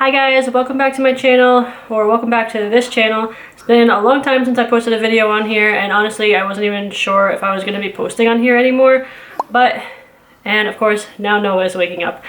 Hi guys, welcome back to my channel, or welcome back to this channel. It's been a long time since I posted a video on here, and honestly I wasn't even sure if I was going to be posting on here anymore, and of course now Noah is waking up.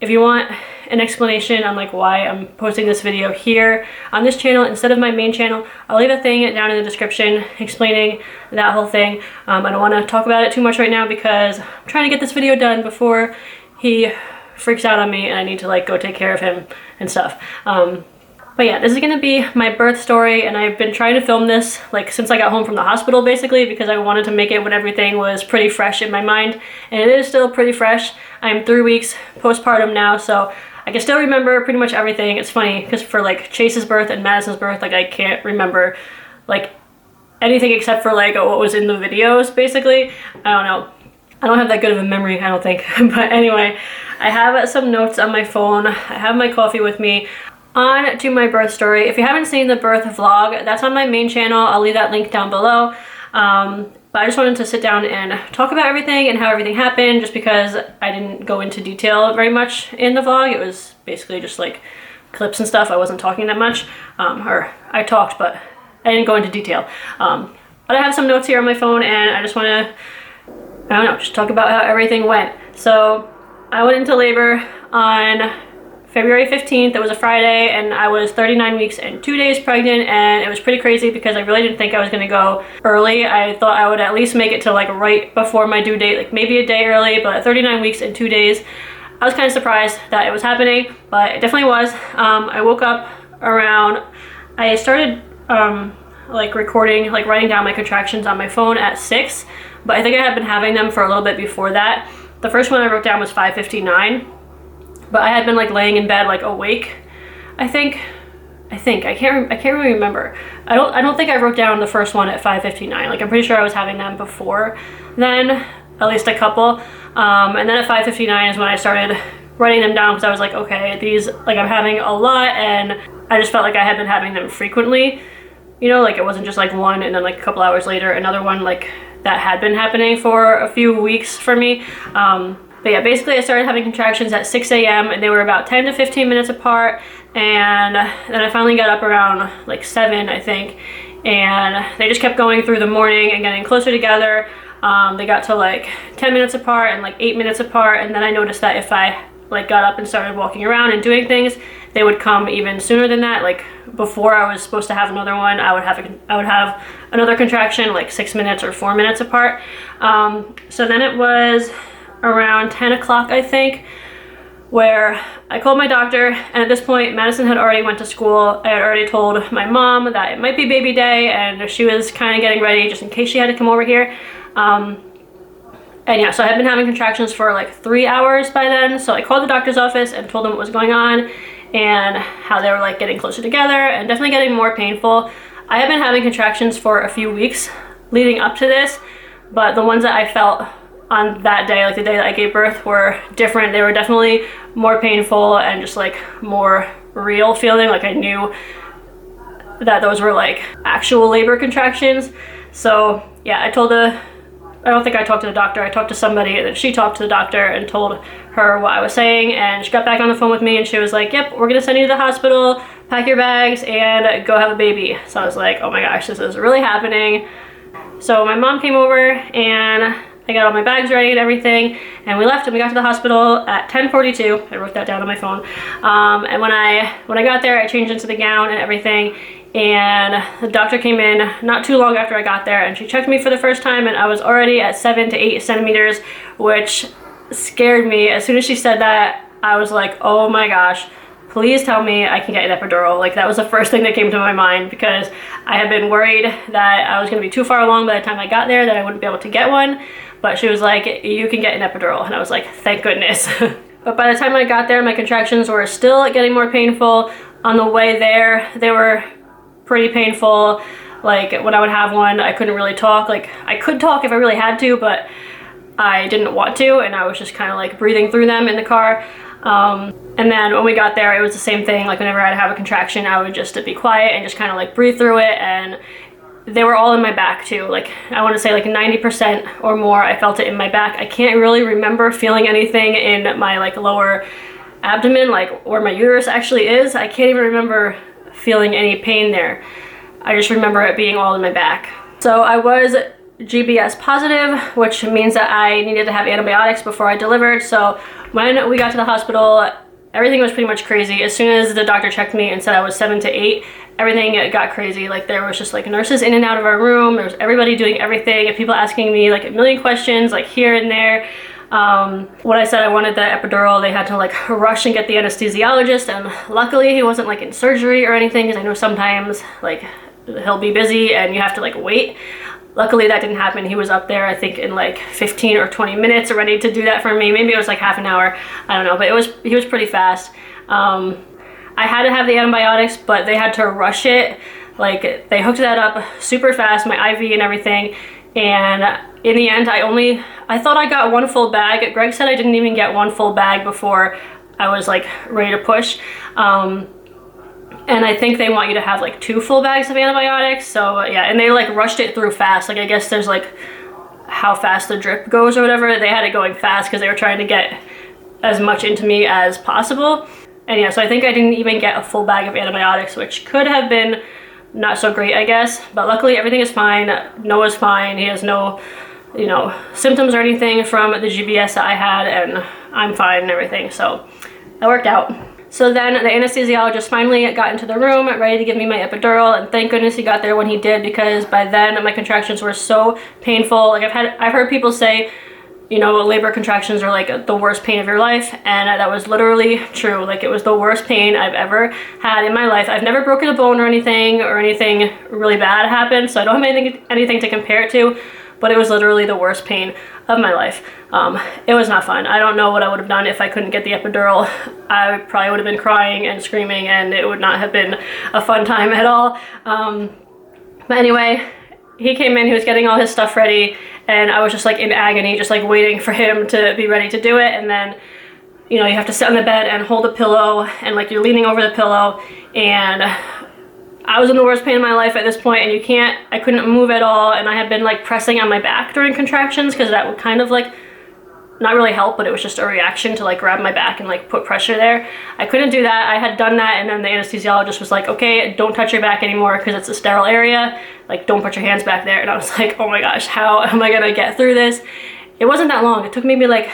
If you want an explanation on like why I'm posting this video here on this channel instead of my main channel, I'll leave a thing down in the description explaining that whole thing. I don't want to talk about it too much right now because I'm trying to get this video done before he freaks out on me and I need to like go take care of him and stuff. But yeah, this is gonna be my birth story, and I've been trying to film this like since I got home from the hospital basically, because I wanted to make it when everything was pretty fresh in my mind, and it is still pretty fresh. I'm 3 weeks postpartum now, so I can still remember pretty much everything. It's funny because for like Chase's birth and Madison's birth, like I can't remember like anything except for like what was in the videos basically. I don't know. I don't have that good of a memory, I don't think. But anyway, I have some notes on my phone. I have my coffee with me. On to my birth story. If you haven't seen the birth vlog, that's on my main channel. I'll leave that link down below. But I just wanted to sit down and talk about everything and how everything happened, just because I didn't go into detail very much in the vlog. It was basically just like clips and stuff. I wasn't talking that much. Or I talked, but I didn't go into detail. But I have some notes here on my phone, and I just want to, I don't know, just talk about how everything went. So I went into labor on February 15th. It was a Friday, and I was 39 weeks and 2 days pregnant, and it was pretty crazy because I really didn't think I was going to go early. I thought I would at least make it to like right before my due date, like maybe a day early, but 39 weeks and 2 days. I was kind of surprised that it was happening, but it definitely was. I woke up around, I started like recording, like writing down my contractions on my phone at 6, but I think I had been having them for a little bit before that. The first one I wrote down was 5:59. But I had been like laying in bed like awake. I think I can't really remember. I don't think I wrote down the first one at 5:59. Like I'm pretty sure I was having them before then, at least a couple. And then at 5:59 is when I started writing them down, because I was like, okay, these, like I'm having a lot, and I just felt like I had been having them frequently. You know, like it wasn't just like one and then like a couple hours later another one, like that had been happening for a few weeks for me. But yeah, basically I started having contractions at 6 a.m. and they were about 10 to 15 minutes apart, and then I finally got up around like 7, I think, and they just kept going through the morning and getting closer together. They got to like 10 minutes apart and like 8 minutes apart, and then I noticed that if I like got up and started walking around and doing things, they would come even sooner than that. Like before I was supposed to have another one, I would have another contraction like 6 minutes or 4 minutes apart. So then it was around 10 o'clock, I think, where I called my doctor, and at this point Madison had already went to school. I had already told my mom that it might be baby day, and she was kind of getting ready just in case she had to come over here. And yeah, so I had been having contractions for like 3 hours by then, so I called the doctor's office and told them what was going on and how they were like getting closer together and definitely getting more painful. I had been having contractions for a few weeks leading up to this, but the ones that I felt on that day, like the day that I gave birth, were different. They were definitely more painful and just like more real feeling. Like I knew that those were like actual labor contractions. So yeah, I don't think I talked to the doctor. I talked to somebody, and then she talked to the doctor and told her what I was saying, and she got back on the phone with me and she was like, yep, we're gonna send you to the hospital, pack your bags and go have a baby. So I was like, oh my gosh, this is really happening. So my mom came over and I got all my bags ready and everything, and we left, and we got to the hospital at 10:42. I wrote that down on my phone. And when I got there, I changed into the gown and everything, and the doctor came in not too long after I got there, and she checked me for the first time, and I was already at 7 to 8 centimeters, which scared me. As soon as she said that, I was like, oh my gosh, please tell me I can get an epidural. Like that was the first thing that came to my mind, because I had been worried that I was gonna be too far along by the time I got there, that I wouldn't be able to get one. But she was like, you can get an epidural. And I was like, thank goodness. But by the time I got there, my contractions were still getting more painful. On the way there, they were pretty painful. Like when I would have one, I couldn't really talk. Like I could talk if I really had to, but I didn't want to, and I was just kind of like breathing through them in the car. And then when we got there, it was the same thing. Like whenever I'd have a contraction, I would just be quiet and just kind of like breathe through it, and they were all in my back too. Like I want to say like 90% or more I felt it in my back. I can't really remember feeling anything in my like lower abdomen, like where my uterus actually is. I can't even remember feeling any pain there. I just remember it being all in my back. So I was GBS positive, which means that I needed to have antibiotics before I delivered. So when we got to the hospital, everything was pretty much crazy. As soon as the doctor checked me and said I was 7 to 8, everything got crazy. Like there was just like nurses in and out of our room. There was everybody doing everything, and people asking me like a million questions, like here and there. When I said I wanted the epidural, they had to like rush and get the anesthesiologist, and luckily he wasn't like in surgery or anything, because I know sometimes like he'll be busy and you have to like wait. Luckily that didn't happen. He was up there, I think, in like 15 or 20 minutes ready to do that for me. Maybe it was like half an hour, I don't know, but he was pretty fast. I had to have the antibiotics, but they had to rush it. Like they hooked that up super fast, my IV and everything. And in the end, I thought I got 1 full bag. Greg said I didn't even get 1 full bag before I was like ready to push. And I think they want you to have like 2 full bags of antibiotics. So yeah, and they like rushed it through fast. Like I guess there's like how fast the drip goes or whatever. They had it going fast because they were trying to get as much into me as possible. And yeah, so I think I didn't even get a full bag of antibiotics, which could have been not so great, I guess. But luckily everything is fine. Noah's fine. He has no, you know, symptoms or anything from the GBS that I had, and I'm fine and everything. So that worked out. So then the anesthesiologist finally got into the room ready to give me my epidural, and thank goodness he got there when he did, because by then my contractions were so painful. Like I've heard people say, you know, labor contractions are like the worst pain of your life, and that was literally true. Like it was the worst pain I've ever had in my life. I've never broken a bone or anything really bad happened, so I don't have anything to compare it to, but it was literally the worst pain of my life. It was not fun. I don't know what I would have done if I couldn't get the epidural. I probably would have been crying and screaming, and it would not have been a fun time at all. But anyway, he came in, he was getting all his stuff ready, and I was just like in agony, just like waiting for him to be ready to do it. And then, you know, you have to sit on the bed and hold a pillow, and like you're leaning over the pillow, and I was in the worst pain of my life at this point, and I couldn't move at all, and I had been like pressing on my back during contractions, because that would kind of like not really help, but it was just a reaction to like grab my back and like put pressure there. I couldn't do that. I had done that, and then the anesthesiologist was like, okay, don't touch your back anymore because it's a sterile area. Like, don't put your hands back there. And I was like, oh my gosh, how am I gonna get through this? It wasn't that long. It took maybe like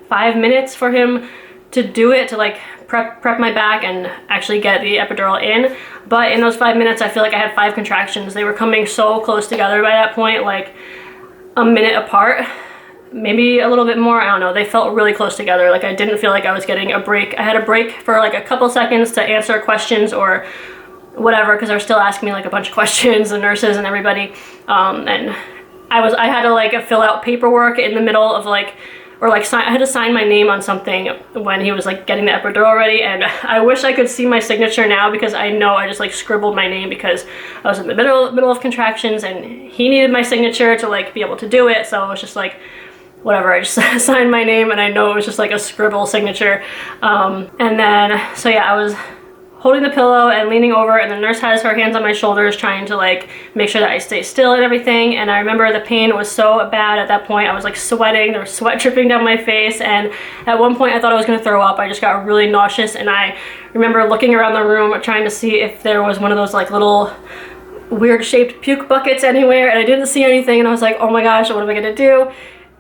5 minutes for him to do it, to like prep my back and actually get the epidural in. But in those 5 minutes, I feel like I had 5 contractions. They were coming so close together by that point, like a minute apart. Maybe a little bit more, I don't know. They felt really close together. Like I didn't feel like I was getting a break. I had a break for like a couple seconds to answer questions or whatever, because they were still asking me like a bunch of questions, the nurses and everybody. And I had to like fill out paperwork in the middle of like, or like I had to sign my name on something when he was like getting the epidural ready, and I wish I could see my signature now, because I know I just like scribbled my name because I was in the middle of contractions, and he needed my signature to like be able to do it. So it was just like, whatever, I just signed my name, and I know it was just like a scribble signature. And then, so yeah, I was holding the pillow and leaning over, and the nurse has her hands on my shoulders trying to like make sure that I stay still and everything. And I remember the pain was so bad at that point. I was like sweating, there was sweat dripping down my face, and at one point I thought I was gonna throw up. I just got really nauseous, and I remember looking around the room trying to see if there was one of those like little weird shaped puke buckets anywhere, and I didn't see anything, and I was like, oh my gosh, what am I gonna do?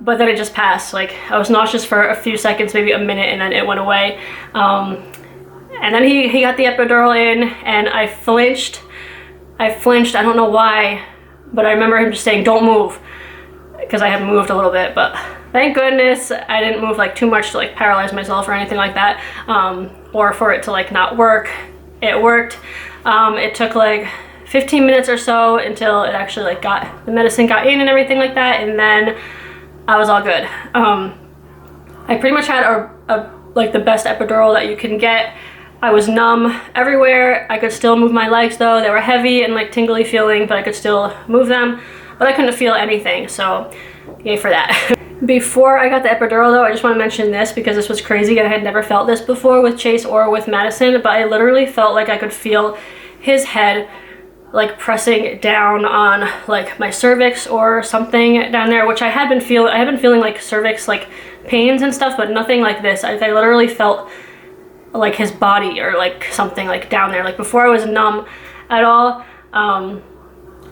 But then it just passed. Like I was nauseous for a few seconds, maybe a minute, and then it went away. And then he got the epidural in, and I flinched. I don't know why, but I remember him just saying, don't move, because I had moved a little bit, but thank goodness I didn't move like too much to like paralyze myself or anything like that, or for it to like not work. It worked. It took like 15 minutes or so until it actually like the medicine got in and everything like that, and then I was all good. I pretty much had a like the best epidural that you can get. I was numb everywhere. I could still move my legs though. They were heavy and like tingly feeling, but I could still move them. But I couldn't feel anything, so yay for that. Before I got the epidural though, I just want to mention this because this was crazy, and I had never felt this before with Chase or with Madison, but I literally felt like I could feel his head like pressing down on like my cervix or something down there, which I had been feeling like cervix like pains and stuff, but nothing like this. I literally felt like his body or like something like down there. Like before I was numb at all.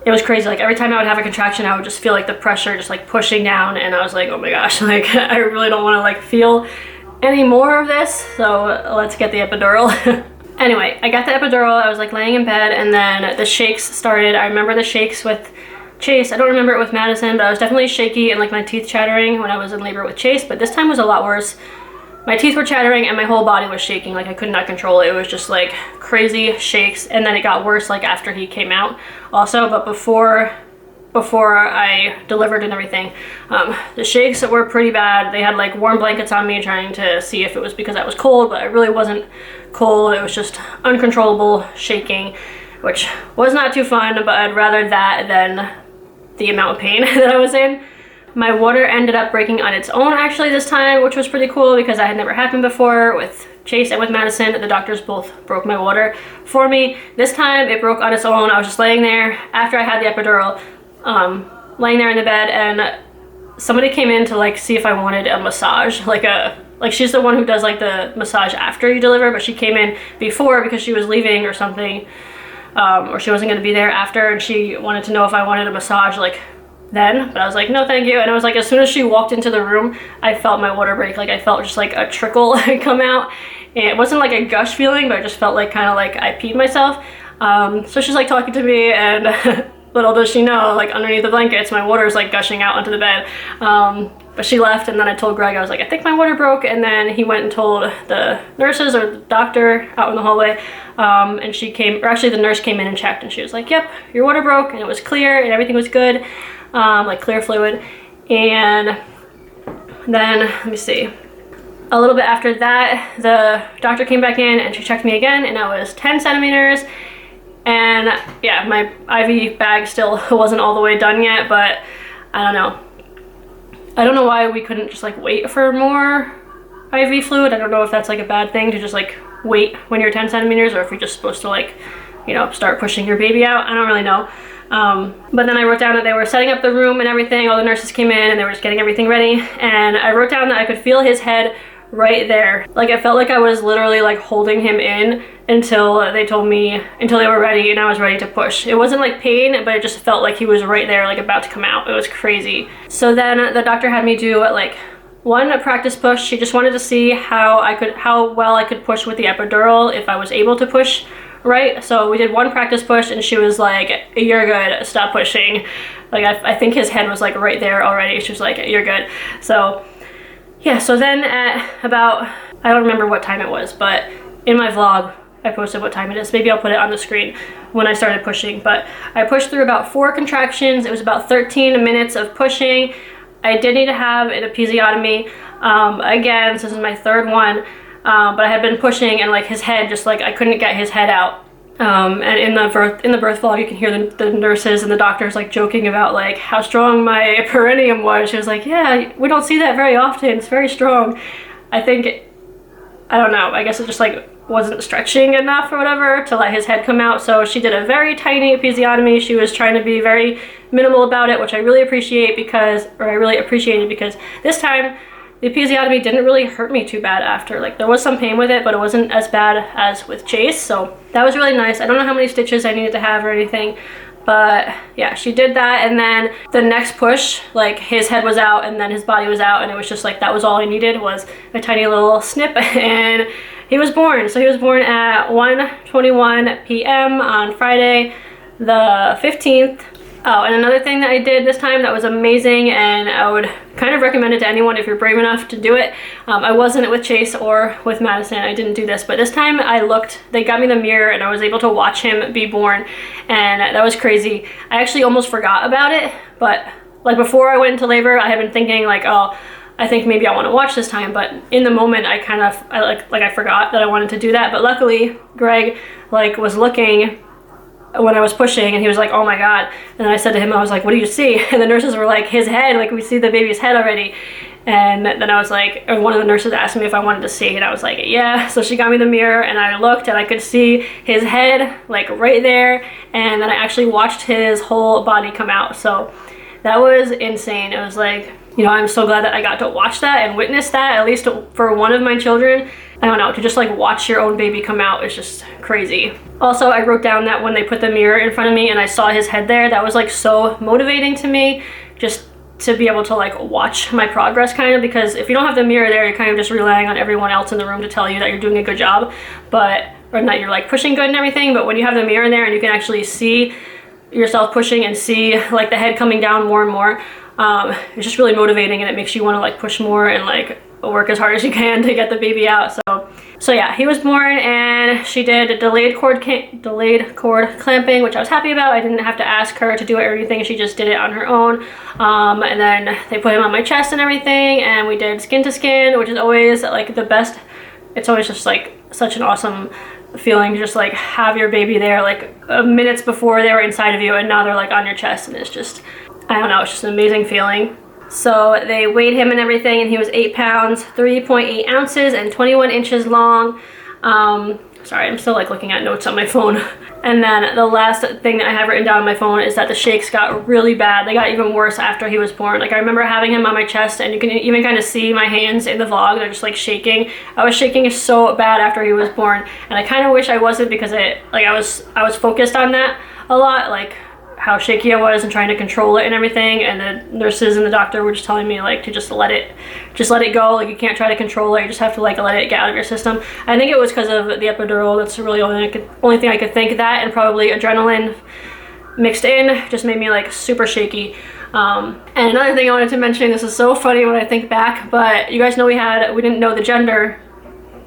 It was crazy. Like every time I would have a contraction, I would just feel like the pressure just like pushing down, and I was like, oh my gosh, like I really don't want to like feel any more of this, so let's get the epidural. Anyway, I got the epidural. I was like laying in bed, and then the shakes started. I remember the shakes with Chase. I don't remember it with Madison, but I was definitely shaky and like my teeth chattering when I was in labor with Chase, but this time was a lot worse. My teeth were chattering and my whole body was shaking. Like I could not control it. It was just like crazy shakes, and then it got worse like after he came out also. But before I delivered and everything, the shakes were pretty bad. They had like warm blankets on me trying to see if it was because I was cold, but I really wasn't cold. It was just uncontrollable shaking, which was not too fun, but I'd rather that than the amount of pain that I was in. My water ended up breaking on its own actually this time, which was pretty cool because that had never happened before with Chase and with Madison. The doctors both broke my water for me. This time it broke on its own. I was just laying there after I had the epidural, laying there in the bed, and somebody came in to like see if I wanted a massage, like she's the one who does like the massage after you deliver, but she came in before because she was leaving or something, or she wasn't going to be there after, and she wanted to know if I wanted a massage like then, but I was like, no thank you. And it was like as soon as she walked into the room, I felt my water break. Like I felt just like a trickle come out, and it wasn't like a gush feeling, but I just felt like kind of like I peed myself. So she's like talking to me, and little does she know, like underneath the blankets my water is like gushing out onto the bed. But she left, and then I told Greg, I was like, I think my water broke, and then he went and told the nurses or the doctor out in the hallway, and she came, or actually the nurse came in and checked, and she was like, yep, your water broke, and it was clear and everything was good. Like clear fluid. And then let me see, a little bit after that the doctor came back in and she checked me again, and I was 10 centimeters. And yeah, my IV bag still wasn't all the way done yet, but I don't know why we couldn't just like wait for more IV fluid. I don't know if that's like a bad thing to just like wait when you're 10 centimeters, or if you're just supposed to like, you know, start pushing your baby out. I don't really know. But then I wrote down that they were setting up the room and everything. All the nurses came in and they were just getting everything ready. And I wrote down that I could feel his head right there. Like I felt like I was literally like holding him in until they were ready and I was ready to push. It wasn't like pain, but it just felt like he was right there, like about to come out. It was crazy. So then the doctor had me do like one practice push. She just wanted to see how well I could push with the epidural, if I was able to push right. So we did one practice push and she was like, you're good, stop pushing. Like I think his head was like right there already. She was like, you're good. So yeah, so then at about, I don't remember what time it was, but in my vlog I posted what time it is. Maybe I'll put it on the screen when I started pushing. But I pushed through about 4 contractions. It was about 13 minutes of pushing. I did need to have an episiotomy again, so this is my 3rd one. But I had been pushing and like his head, just like I couldn't get his head out. And in the birth vlog, you can hear the nurses and the doctors like joking about like how strong my perineum was. She was like, yeah, we don't see that very often. It's very strong. I don't know, I guess it just like wasn't stretching enough or whatever to let his head come out. So she did a very tiny episiotomy. She was trying to be very minimal about it, which I really appreciated because this time the episiotomy didn't really hurt me too bad after. Like there was some pain with it, but it wasn't as bad as with Chase. So that was really nice. I don't know how many stitches I needed to have or anything, but yeah, she did that. And then the next push, like his head was out and then his body was out, and it was just like, that was all I needed, was a tiny little snip, and he was born. So he was born at 1:21 p.m. on Friday the 15th. Oh, and another thing that I did this time that was amazing, and I would kind of recommend it to anyone if you're brave enough to do it. I wasn't with Chase or with Madison. I didn't do this, but this time they got me the mirror and I was able to watch him be born, and that was crazy. I actually almost forgot about it, but like before I went into labor, I had been thinking like, oh, I think maybe I want to watch this time, but in the moment I forgot that I wanted to do that. But luckily Greg like was looking when I was pushing and he was like, oh my god. And then I said to him, I was like, what do you see? And the nurses were like, his head, like we see the baby's head already. And then I was like, or one of the nurses asked me if I wanted to see, and I was like, yeah. So she got me the mirror and I looked and I could see his head like right there, and then I actually watched his whole body come out. So that was insane. It was like, you know, I'm so glad that I got to watch that and witness that, at least for one of my children. I don't know, to just like watch your own baby come out is just crazy. Also, I wrote down that when they put the mirror in front of me and I saw his head there, that was like so motivating to me, just to be able to like watch my progress kind of, because if you don't have the mirror there, you're kind of just relying on everyone else in the room to tell you that you're doing a good job, or that you're like pushing good and everything. But when you have the mirror in there and you can actually see yourself pushing and see like the head coming down more and more, it's just really motivating, and it makes you want to like push more and like work as hard as you can to get the baby out. So yeah, he was born, and she did delayed cord clamping, which I was happy about. I didn't have to ask her to do it or anything. She just did it on her own. And then they put him on my chest and everything, and we did skin to skin, which is always like the best. It's always just like such an awesome feeling to just like have your baby there like minutes before they were inside of you, and now they're like on your chest, and it's just, I don't know, it's just an amazing feeling. So they weighed him and everything, and he was 8 pounds, 3.8 ounces, and 21 inches long. Sorry, I'm still like looking at notes on my phone. And then the last thing that I have written down on my phone is that the shakes got really bad. They got even worse after he was born. Like I remember having him on my chest, and you can even kind of see my hands in the vlog. They're just like shaking. I was shaking so bad after he was born, and I kind of wish I wasn't, because I was focused on that a lot, like how shaky I was and trying to control it and everything, and the nurses and the doctor were just telling me like to just let it go, like you can't try to control it, you just have to like let it get out of your system. I think it was because of the epidural. That's really the only thing I could think. That and probably adrenaline mixed in just made me like super shaky. And another thing I wanted to mention, this is so funny when I think back, but you guys know we didn't know the gender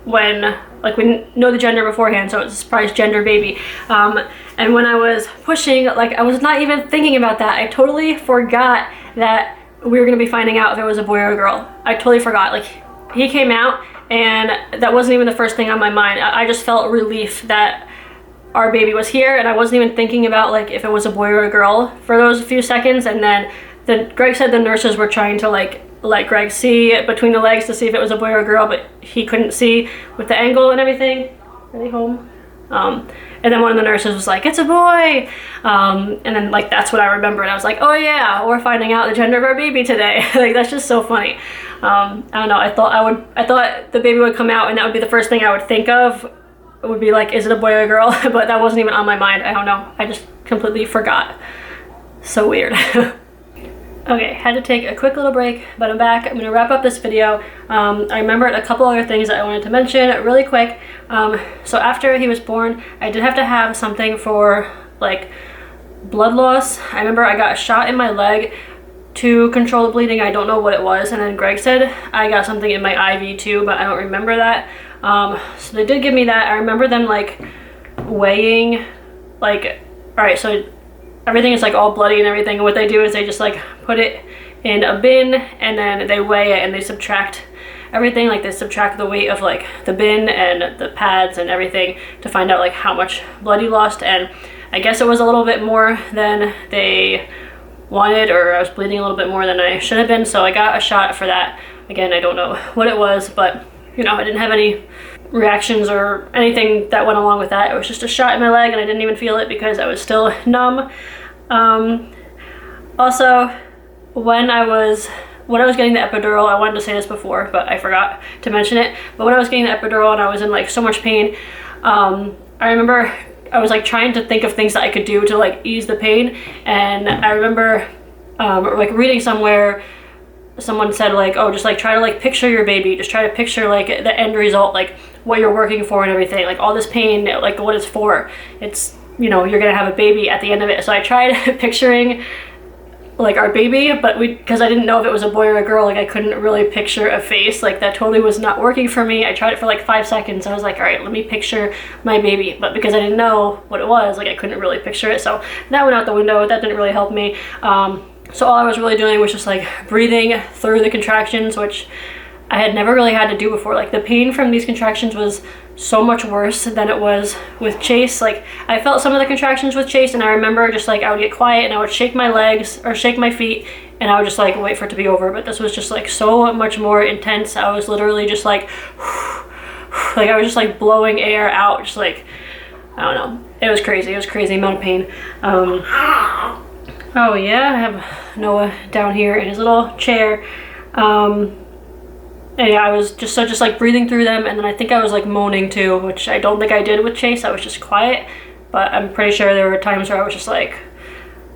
when, like, we didn't know the gender beforehand, so it was a surprise gender baby. And when I was pushing, like, I was not even thinking about that. I totally forgot that we were gonna be finding out if it was a boy or a girl. I totally forgot. Like, he came out, and that wasn't even the first thing on my mind. I just felt relief that our baby was here, and I wasn't even thinking about like if it was a boy or a girl for those few seconds. And then Greg said the nurses were trying to like let Greg see between the legs to see if it was a boy or a girl, but he couldn't see with the angle and everything. Are they home? And then one of the nurses was like, it's a boy. And then like that's what I remembered. I was like, oh yeah, we're finding out the gender of our baby today. Like that's just so funny. I don't know, I thought the baby would come out and that would be the first thing I would think of. It would be like, is it a boy or a girl? But that wasn't even on my mind. I don't know, I just completely forgot. So weird. Okay, had to take a quick little break, but I'm back. I'm gonna wrap up this video. I remembered a couple other things that I wanted to mention really quick. So after he was born, I did have to have something for like blood loss. I remember I got a shot in my leg to control the bleeding. I don't know what it was, and then Greg said I got something in my IV too, but I don't remember that. So they did give me that. I remember them like weighing, like, all right, so everything is like all bloody and everything, and what they do is they just like put it in a bin, and then they weigh it and they subtract everything. Like they subtract the weight of like the bin and the pads and everything to find out like how much blood you lost. And I guess it was a little bit more than they wanted, or I was bleeding a little bit more than I should have been, so I got a shot for that. Again, I don't know what it was, but you know, I didn't have any reactions or anything that went along with that. It was just a shot in my leg, and I didn't even feel it because I was still numb. Also, when I was getting the epidural, I wanted to say this before, but I forgot to mention it. But when I was getting the epidural and I was in like so much pain, I remember I was like trying to think of things that I could do to like ease the pain. And I remember like reading somewhere, someone said like, oh, just like try to like picture your baby, just try to picture like the end result, like what you're working for and everything, like all this pain, like what it's for. It's, you know, you're gonna have a baby at the end of it. So I tried picturing like our baby, but because I didn't know if it was a boy or a girl, like I couldn't really picture a face. Like that totally was not working for me. I tried it for like 5 seconds. I was like, all right, let me picture my baby. But because I didn't know what it was, like I couldn't really picture it. So that went out the window. That didn't really help me. So all I was really doing was just like breathing through the contractions, which I had never really had to do before. Like the pain from these contractions was so much worse than it was with Chase. Like I felt some of the contractions with Chase, and I remember just like I would get quiet and I would shake my legs or shake my feet, and I would just like wait for it to be over. But this was just like so much more intense. I was literally just like like I was just like blowing air out, just like, I don't know, it was crazy. It was crazy amount of pain. Oh yeah, I have Noah down here in his little chair. And yeah, I was just like breathing through them, and then I think I was like moaning too, which I don't think I did with Chase. I was just quiet, but I'm pretty sure there were times where I was just like,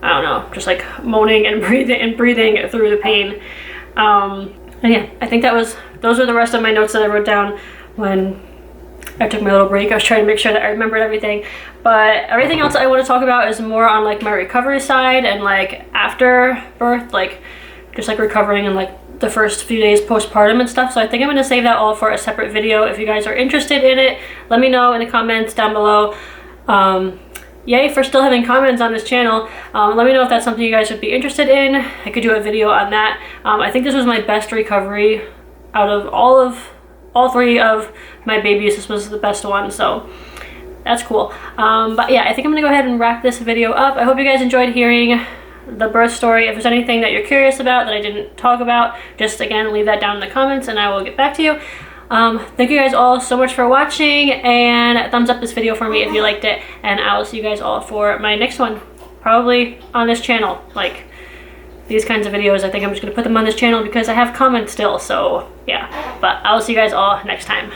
I don't know, just like moaning and breathing through the pain. And yeah, I think those were the rest of my notes that I wrote down when I took my little break. I was trying to make sure that I remembered everything, but everything else I want to talk about is more on like my recovery side and like after birth, like just like recovering and like the first few days postpartum and stuff. So I think I'm going to save that all for a separate video. If you guys are interested in it, let me know in the comments down below. Yay for still having comments on this channel. Let me know if that's something you guys would be interested in. I could do a video on that. I think this was my best recovery out of all three of my babies. This was the best one, so that's cool. But yeah, I think I'm gonna go ahead and wrap this video up. I hope you guys enjoyed hearing the birth story. If there's anything that you're curious about that I didn't talk about, just again leave that down in the comments and I will get back to you. Thank you guys all so much for watching, and thumbs up this video for me if you liked it, and I will see you guys all for my next one, probably on this channel. Like these kinds of videos, I think I'm just gonna put them on this channel because I have comments still, so yeah. But I will see you guys all next time.